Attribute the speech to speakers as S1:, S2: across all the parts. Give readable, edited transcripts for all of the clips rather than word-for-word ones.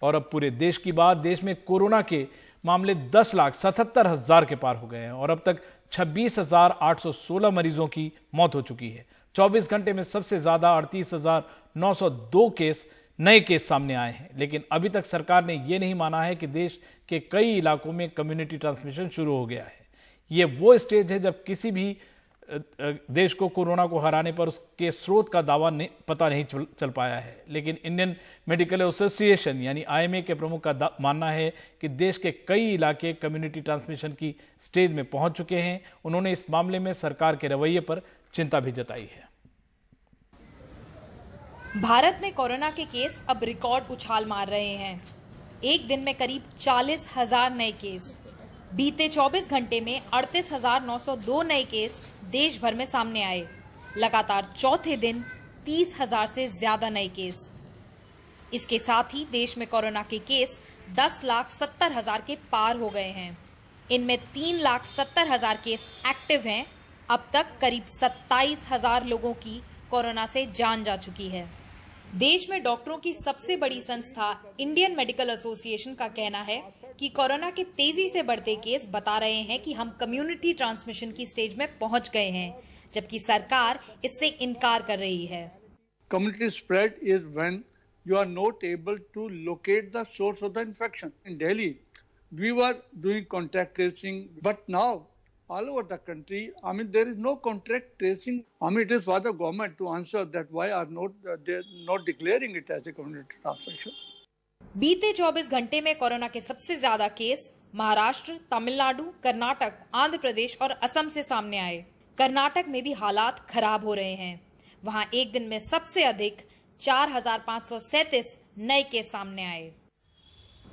S1: और अब पूरे देश की बात, देश में कोरोना के मामले 10,77,000 के पार हो गए हैं और अब तक 26,816 मरीजों की मौत हो चुकी है। 24 घंटे में सबसे ज्यादा 38,902 नए केस सामने आए हैं, लेकिन अभी तक सरकार ने यह नहीं माना है कि देश के कई इलाकों में कम्युनिटी ट्रांसमिशन शुरू हो गया है। ये वो स्टेज है जब किसी भी देश को कोरोना को हराने पर उसके स्रोत का दावा पता नहीं चल पाया है, लेकिन इंडियन मेडिकल एसोसिएशन यानी आईएमए के प्रमुख का मानना है कि देश के कई इलाके कम्युनिटी ट्रांसमिशन की स्टेज में पहुंच चुके हैं। उन्होंने इस मामले में सरकार के रवैये पर चिंता भी जताई है।
S2: भारत में कोरोना के केस अब रिकॉर्ड उछाल मार रहे हैं। एक दिन में करीब 40,000 नए केस। बीते 24 घंटे में 38,902 नए केस देश भर में सामने आए। लगातार चौथे दिन 30,000 से ज्यादा नए केस। इसके साथ ही देश में कोरोना के केस 10,70,000 के पार हो गए हैं। इनमें 3,70,000 केस एक्टिव हैं। अब तक करीब 27,000 लोगों की कोरोना से जान जा चुकी है। देश में डॉक्टरों की सबसे बड़ी संस्था इंडियन मेडिकल एसोसिएशन का कहना है कि कोरोना के तेजी से बढ़ते केस बता रहे हैं कि हम कम्युनिटी ट्रांसमिशन की स्टेज में पहुंच गए हैं, जबकि सरकार इससे इनकार कर रही है।
S3: Community spread is when you are not able to locate the source of the infection. In Delhi, we were doing contact tracing, but now all over the country, there is no contact tracing. It is for the government to answer that why are they not declaring it as a community transmission.
S2: बीते 24 घंटे में corona के सबसे ज्यादा case Maharashtra, Tamil Nadu, Karnataka, Andhra Pradesh और असम से सामने आए। कर्नाटक में भी हालात खराब हो रहे हैं। वहां एक दिन में सबसे अधिक 4,537 नए केस सामने आए।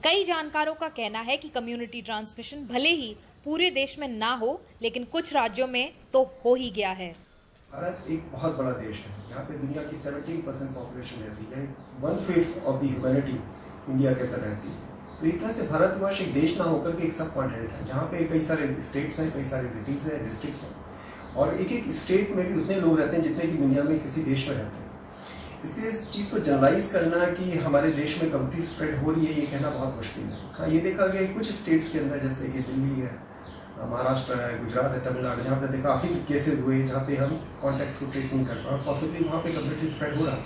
S2: कई जानकारों का कहना है कि कम्युनिटी ट्रांसमिशन भले ही पूरे देश में ना हो, लेकिन कुछ राज्यों में तो हो ही गया है।
S4: भारत एक बहुत बड़ा देश है। यहाँ पे दुनिया की 17% पॉपुलेशन रहती है। 1/5 ऑफ द ह्यूमैनिटी इंडिया के अंदर रहती है। तो एक तरह से भारतवर्ष एक देश ना होकर के एक सब कॉन्टिनेंट है, जहाँ पे कई सारे स्टेट्स हैं, कई सारे सिटीज हैं, डिस्ट्रिक्ट्स हैं, और एक एक स्टेट में भी उतने लोग रहते हैं जितने की दुनिया में किसी देश में रहते हैं। इसलिए इस चीज़ को जनरलाइज करना कि हमारे देश में कम्युनिटी स्प्रेड हो रही है, ये कहना बहुत मुश्किल है। हाँ, ये देखा गया कुछ स्टेट्स के अंदर, जैसे कि दिल्ली है, महाराष्ट्र है, गुजरात है, तमिलनाडु, जहाँ पे काफ़ी केसेस हुए जहाँ पे हम कॉन्टैक्ट्स को ट्रेस नहीं कर पाए, पॉसिबली वहाँ पे कम्युनिटी स्प्रेड हो रहा है।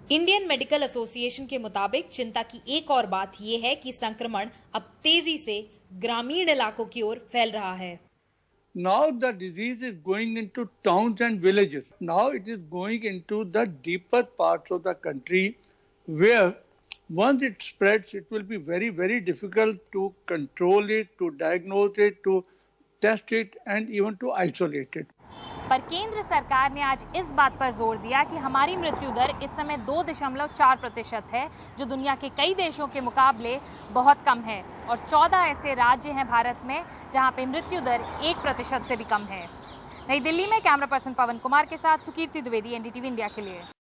S2: इंडियन मेडिकल एसोसिएशन के मुताबिक चिंता की एक और बात यह है कि संक्रमण अब तेजी से ग्रामीण इलाकों की ओर फैल रहा है।
S3: Now the disease is going into towns and villages. Now it is going into the deeper parts of the country where once it spreads, it will be very, very difficult to control it, to diagnose it, to test it and even to isolate it.
S5: पर केंद्र सरकार ने आज इस बात पर जोर दिया कि हमारी मृत्यु दर इस समय 2.4% है, जो दुनिया के कई देशों के मुकाबले बहुत कम है, और 14 ऐसे राज्य हैं भारत में जहां पे मृत्यु दर 1% से भी कम है। नई दिल्ली में कैमरा पर्सन पवन कुमार के साथ सुकीर्ति द्विवेदी, एनडीटीवी इंडिया के लिए।